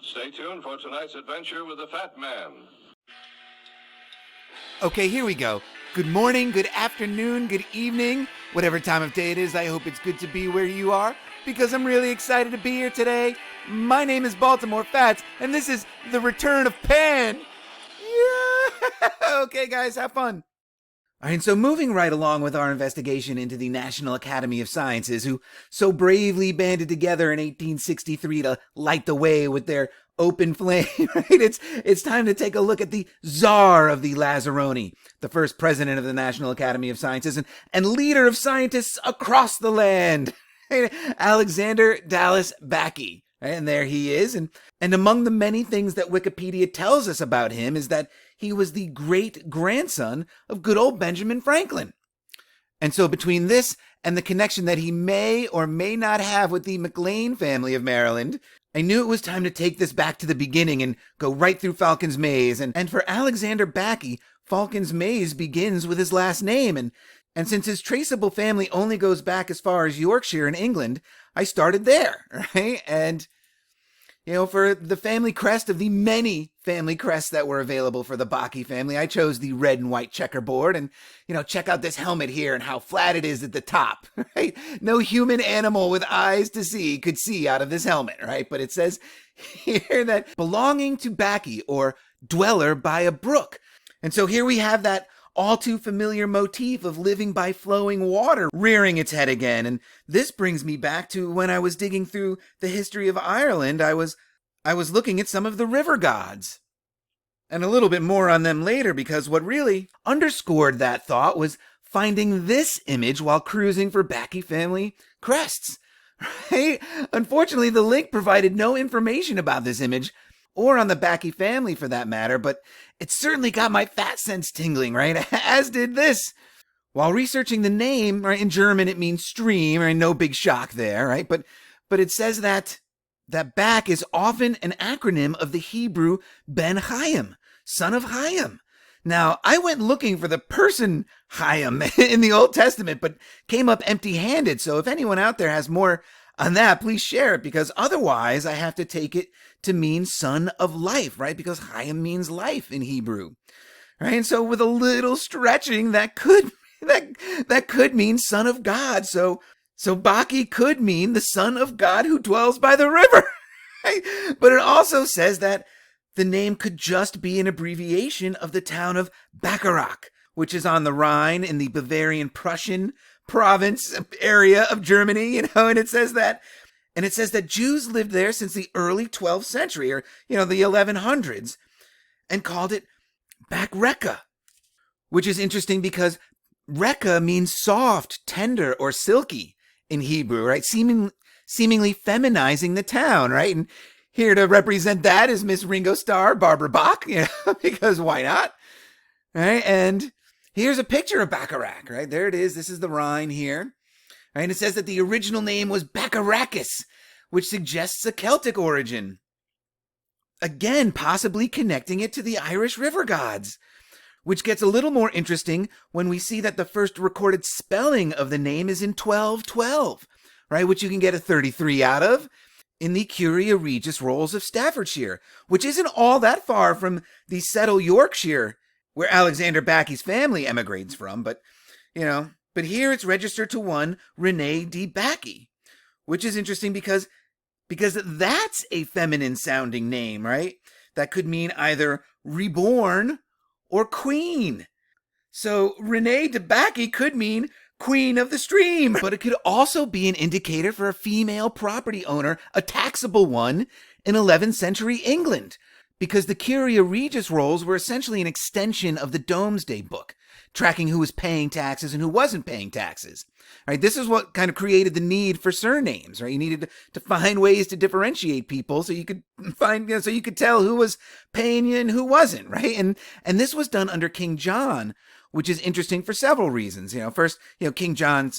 Stay tuned for tonight's adventure with the Fat Man. Okay, here we go. Good morning, good afternoon, good evening, whatever time of day it is. I hope it's good to be where you are because I'm really excited to be here today. My name is Baltimore Fats, and this is The Return of Pan. Yeah! Okay, guys, have fun. All right, so moving right along with our investigation into the National Academy of Sciences, who so bravely banded together in 1863 to light the way with their open flame, right? It's time to take a look at the Czar of the Lazzaroni, the first president of the National Academy of Sciences and leader of scientists across the land, Alexander Dallas Backy. And there he is. And among the many things that Wikipedia tells us about him is that he was the great-grandson of good old Benjamin Franklin. And so between this and the connection that he may or may not have with the McLean family of Maryland, I knew it was time to take this back to the beginning and go right through Falcon's Maze. And for Alexander Backy, Falcon's Maze begins with his last name. And since his traceable family only goes back as far as Yorkshire in England, I started there, right? And, you know, for the family crest of the many family crests that were available for the Backy family, I chose the red and white checkerboard. And, you know, check out this helmet here and how flat it is at the top, right? No human animal with eyes to see could see out of this helmet, right? But it says here that belonging to Backy, or dweller by a brook. And so here we have that all too familiar motif of living by flowing water rearing its head again. And this brings me back to when I was digging through the history of Ireland. I was looking at some of the river gods. And a little bit more on them later, because what really underscored that thought was finding this image while cruising for Backy family crests. Right? Unfortunately, the link provided no information about this image, or on the Backy family for that matter, but it certainly got my fat sense tingling, right? As did this. While researching the name, right, in German it means stream, right? No big shock there, right? But it says that Back is often an acronym of the Hebrew Ben Chaim, son of Chaim. Now, I went looking for the person Chaim in the Old Testament, but came up empty-handed, so if anyone out there has more on that, please share it, because otherwise I have to take it to mean son of life, right? Because Chaim means life in Hebrew, right? And so with a little stretching, that could mean son of God. So Backy could mean the son of God who dwells by the river, right? But it also says that the name could just be an abbreviation of the town of Bacharach, which is on the Rhine in the Bavarian Prussian province area of Germany, you know, and it says that Jews lived there since the early 12th century, or, you know, the 1100s, and called it Bachreka, which is interesting because Reka means soft, tender, or silky in Hebrew, right? Seemingly feminizing the town, right? And here to represent that is Miss Ringo Starr, Barbara Bach, you know, because why not, right? And here's a picture of Bacharach, right? There it is. This is the Rhine here. Right? And it says that the original name was Bacharachus, which suggests a Celtic origin. Again, possibly connecting it to the Irish river gods, which gets a little more interesting when we see that the first recorded spelling of the name is in 1212, right? Which you can get a 33 out of in the Curia Regis Rolls of Staffordshire, which isn't all that far from the Settle Yorkshire, where Alexander Backy's family emigrates from, but, you know, but here it's registered to one Rene de Backy, which is interesting because that's a feminine sounding name, right? That could mean either reborn or queen. So Rene de Backy could mean queen of the stream, but it could also be an indicator for a female property owner, a taxable one, in 11th century England, because the Curia Regis rolls were essentially an extension of the Domesday Book, tracking who was paying taxes and who wasn't paying taxes. Right? This is what kind of created the need for surnames, right? You needed to find ways to differentiate people so you could find, so you could tell who was paying you and who wasn't, right? And this was done under King John, which is interesting for several reasons. First, King John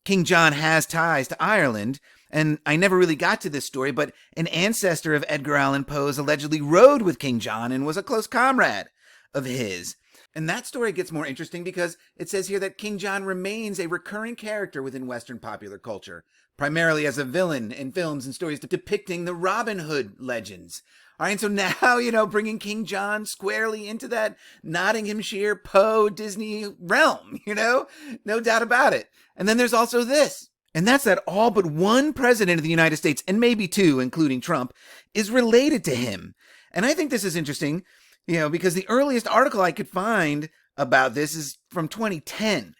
has ties to Ireland, and I never really got to this story, but an ancestor of Edgar Allan Poe's allegedly rode with King John and was a close comrade of his. And that story gets more interesting because it says here that King John remains a recurring character within Western popular culture, primarily as a villain in films and stories depicting the Robin Hood legends. All right, and so now, bringing King John squarely into that Nottinghamshire Poe Disney realm, no doubt about it. And then there's also this, and that's that all but one president of the United States, and maybe two, including Trump, is related to him. And I think this is interesting, because the earliest article I could find about this is from 2010.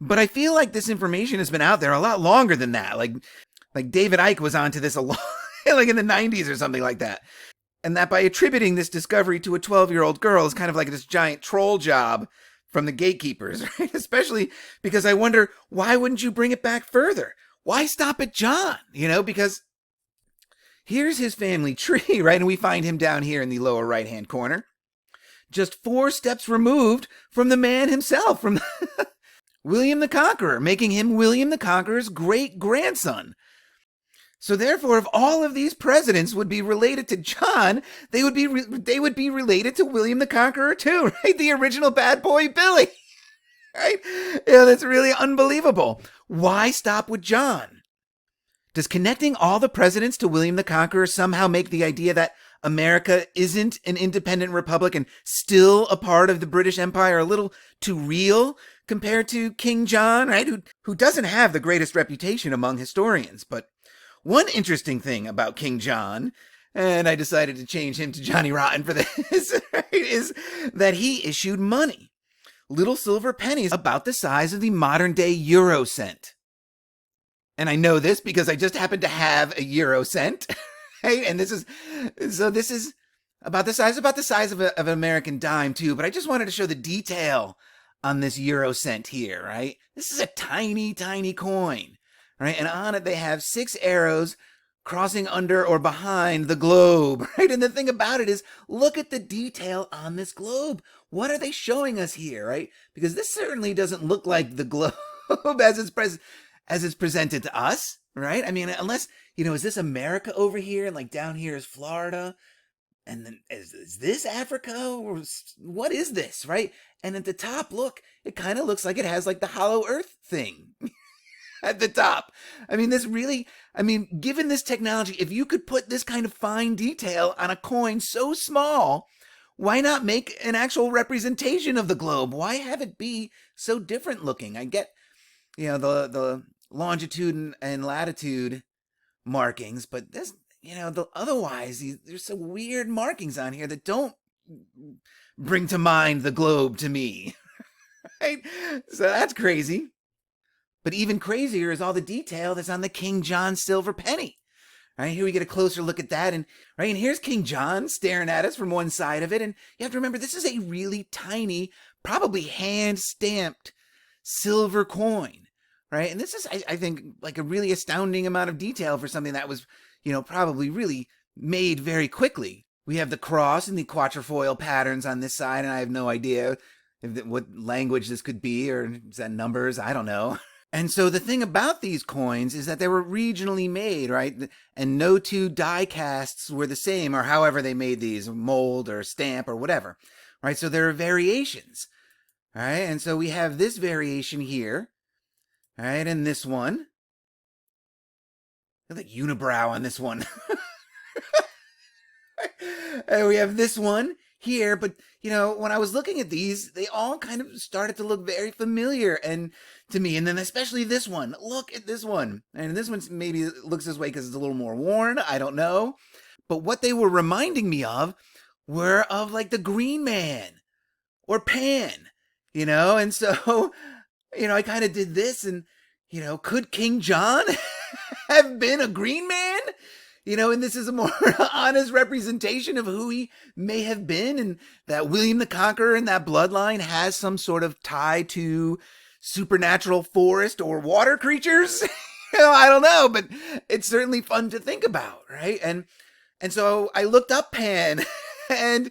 But I feel like this information has been out there a lot longer than that. Like David Icke was onto this a lot, like in the 90s or something like that. And that by attributing this discovery to a 12-year-old girl is kind of like this giant troll job from the gatekeepers, right? Especially because I wonder, why wouldn't you bring it back further? Why stop at John? Because here's his family tree, right? And we find him down here in the lower right-hand corner, just 4 steps removed from the man himself, from William the Conqueror, making him William the Conqueror's great-grandson. So therefore, if all of these presidents would be related to John, they would be related to William the Conqueror too, right? The original bad boy Billy, right? That's really unbelievable. Why stop with John? Does connecting all the presidents to William the Conqueror somehow make the idea that America isn't an independent republic and still a part of the British Empire a little too real compared to King John, right? Who doesn't have the greatest reputation among historians. But one interesting thing about King John, and I decided to change him to Johnny Rotten for this, right, is that he issued money. Little silver pennies about the size of the modern day euro cent. And I know this because I just happen to have a euro cent, right? And this is about the size of an American dime too, but I just wanted to show the detail on this euro cent here, right? This is a tiny, tiny coin, right? And on it they have 6 arrows crossing under or behind the globe, right? And the thing about it is, look at the detail on this globe. What are they showing us here, right? Because this certainly doesn't look like the globe as it's presented to us, right? I mean, unless, is this America over here and like down here is Florida? And then is this Africa? Or what is this, right? And at the top, look, it kind of looks like it has like the hollow earth thing at the top. I mean, given this technology, if you could put this kind of fine detail on a coin so small, why not make an actual representation of the globe? Why have it be so different looking? I get, the longitude and latitude markings, but this, otherwise there's some weird markings on here that don't bring to mind the globe to me, right? So that's crazy. But even crazier is all the detail that's on the King John silver penny. Right, here we get a closer look at that, and here's King John staring at us from one side of it, and you have to remember this is a really tiny, probably hand-stamped silver coin, right? And this is, I think, like a really astounding amount of detail for something that was, probably really made very quickly. We have the cross and the quatrefoil patterns on this side, and I have no idea what language this could be, or is that numbers? I don't know. And so the thing about these coins is that they were regionally made, right? And no 2 die casts were the same, or however they made these, mold or stamp or whatever, right? So there are variations, right? And so we have this variation here, right? And this one. Look at the unibrow on this one. And we have this one here, but when I was looking at these, they all kind of started to look very familiar and to me. And then especially this one. Look at this one. And this one maybe looks this way because it's a little more worn. I don't know. But what they were reminding me of were of like the Green Man or Pan, And so, I kind of did this and, could King John have been a Green Man? And this is a more honest representation of who he may have been, and that William the Conqueror and that bloodline has some sort of tie to supernatural forest or water creatures. I don't know, but it's certainly fun to think about, right? And so I looked up Pan, and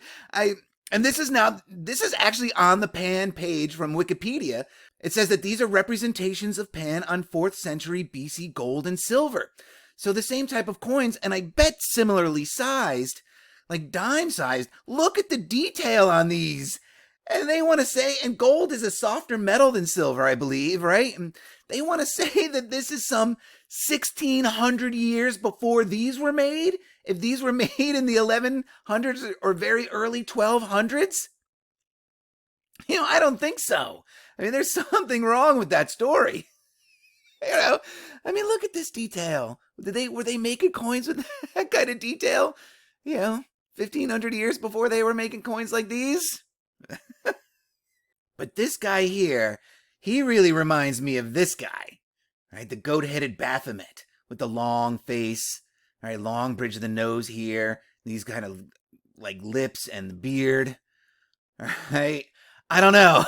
this is actually on the Pan page from Wikipedia. It says that these are representations of Pan on 4th century BC gold and silver. So the same type of coins, and I bet similarly sized, like dime sized. Look at the detail on these. And they want to say, and gold is a softer metal than silver, I believe, right? And they want to say that this is some 1600 years before these were made. If these were made in the 1100s or very early 1200s, I don't think so. I mean, there's something wrong with that story. Look at this detail. Were they making coins with that kind of detail? 1500 years before they were making coins like these? But this guy here, he really reminds me of this guy, right? The goat-headed Baphomet with the long face, right? Long bridge of the nose here, these kind of like lips and the beard, right? I don't know.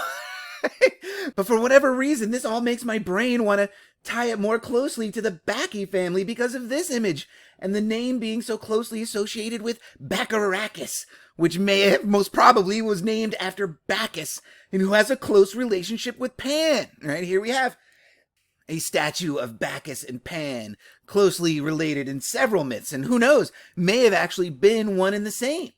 But for whatever reason, this all makes my brain want to tie it more closely to the Bacchae family because of this image and the name being so closely associated with Bacharachus, which most probably was named after Bacchus and who has a close relationship with Pan. Right here we have a statue of Bacchus and Pan, closely related in several myths, and who knows, may have actually been one and the same.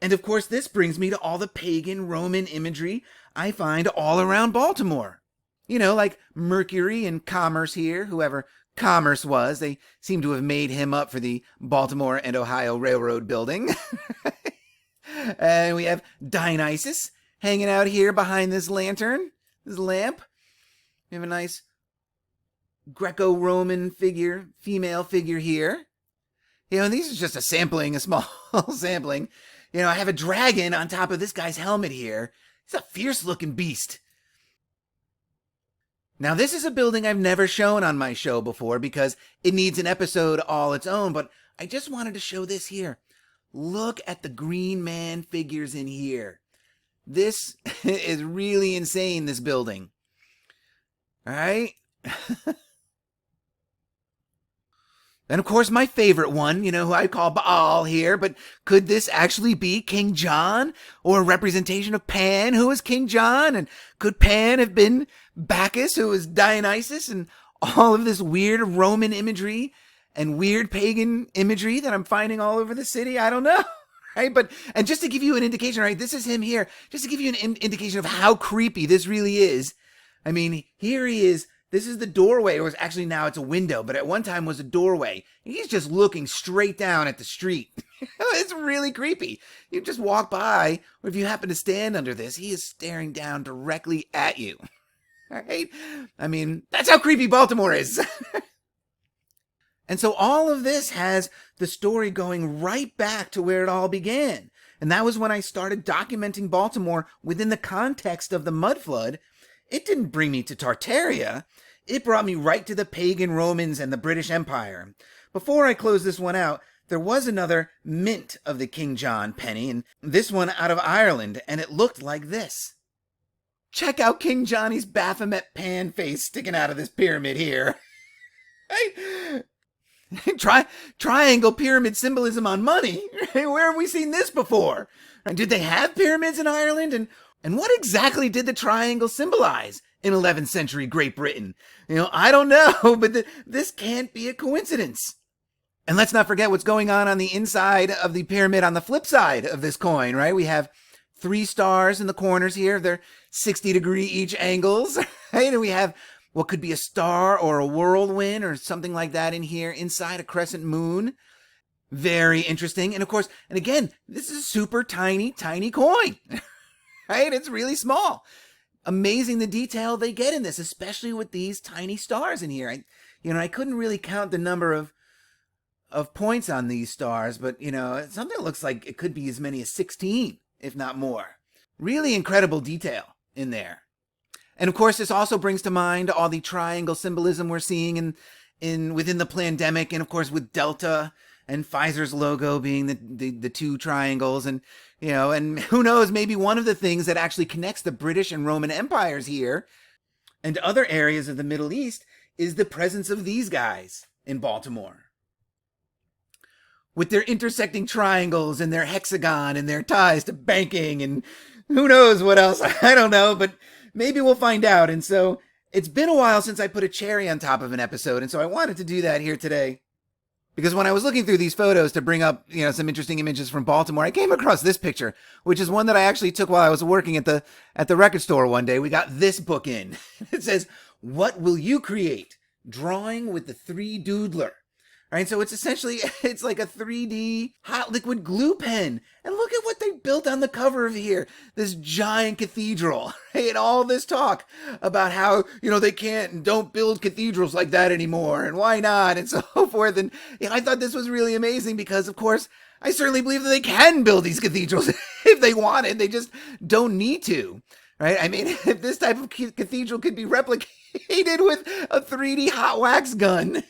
And of course, this brings me to all the pagan Roman imagery I find all around Baltimore. Like Mercury and Commerce here, whoever Commerce was. They seem to have made him up for the Baltimore and Ohio Railroad building. And we have Dionysus hanging out here behind this lantern, this lamp. We have a nice Greco-Roman figure, female figure here. And these are just a small sampling. I have a dragon on top of this guy's helmet here. He's a fierce-looking beast. Now, this is a building I've never shown on my show before because it needs an episode all its own, but I just wanted to show this here. Look at the Green Man figures in here. This is really insane, this building. All right? And of course, my favorite one, who I call Baal here, but could this actually be King John or a representation of Pan, who is King John? And could Pan have been Bacchus, who is Dionysus? And all of this weird Roman imagery and weird pagan imagery that I'm finding all over the city? I don't know. Right? And just to give you an indication, right, this is him here, just to give you an indication of how creepy this really is. I mean, here he is. This is the doorway, or actually now it's a window, but at one time was a doorway. He's just looking straight down at the street. It's really creepy. You just walk by, or if you happen to stand under this, he is staring down directly at you. All right? I mean, that's how creepy Baltimore is. And so all of this has the story going right back to where it all began. And that was when I started documenting Baltimore within the context of the mud flood. It didn't bring me to Tartaria. It brought me right to the pagan Romans and the British Empire. Before I close this one out, there was another mint of the King John penny, and this one out of Ireland, and it looked like this. Check out King Johnny's Baphomet Pan face sticking out of this pyramid here. Triangle pyramid symbolism on money. Where have we seen this before? Did they have pyramids in Ireland? And what exactly did the triangle symbolize in 11th century Great Britain? I don't know, but this can't be a coincidence. And let's not forget what's going on the inside of the pyramid on the flip side of this coin, right? We have 3 stars in the corners here. They're 60-degree each angles, right? And we have what could be a star or a whirlwind or something like that in here inside a crescent moon. Very interesting. And of course, and again, this is a super tiny coin. Right? It's really small. Amazing the detail they get in this, especially with these tiny stars in here. I couldn't really count the number of points on these stars, but something that looks like it could be as many as 16, if not more. Really incredible detail in there. And of course, this also brings to mind all the triangle symbolism we're seeing within the pandemic, and of course with Delta and Pfizer's logo being the 2 triangles, and and who knows, maybe one of the things that actually connects the British and Roman empires here and other areas of the Middle East is the presence of these guys in Baltimore. With their intersecting triangles and their hexagon and their ties to banking and who knows what else, I don't know, but maybe we'll find out. And so it's been a while since I put a cherry on top of an episode, and so I wanted to do that here today. Because when I was looking through these photos to bring up, some interesting images from Baltimore, I came across this picture, which is one that I actually took while I was working at the record store one day. We got this book in. It says, "What will you create? Drawing with the 3Doodler." Right, so it's like a 3D hot liquid glue pen. And look at what they built on the cover of here. This giant cathedral, right? And all this talk about how, they can't and don't build cathedrals like that anymore. And why not? And so forth. And I thought this was really amazing because, of course, I certainly believe that they can build these cathedrals if they wanted. They just don't need to. Right? I mean, if this type of cathedral could be replicated with a 3D hot wax gun,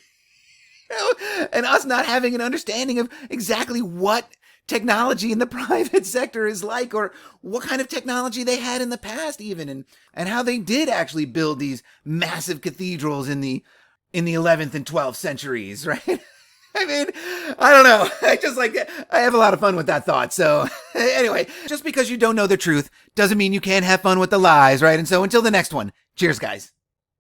and us not having an understanding of exactly what technology in the private sector is like, or what kind of technology they had in the past even, and how they did actually build these massive cathedrals in the 11th and 12th centuries, right? I mean, I don't know. I have a lot of fun with that thought. So anyway, just because you don't know the truth doesn't mean you can't have fun with the lies, right? And so until the next one, cheers, guys.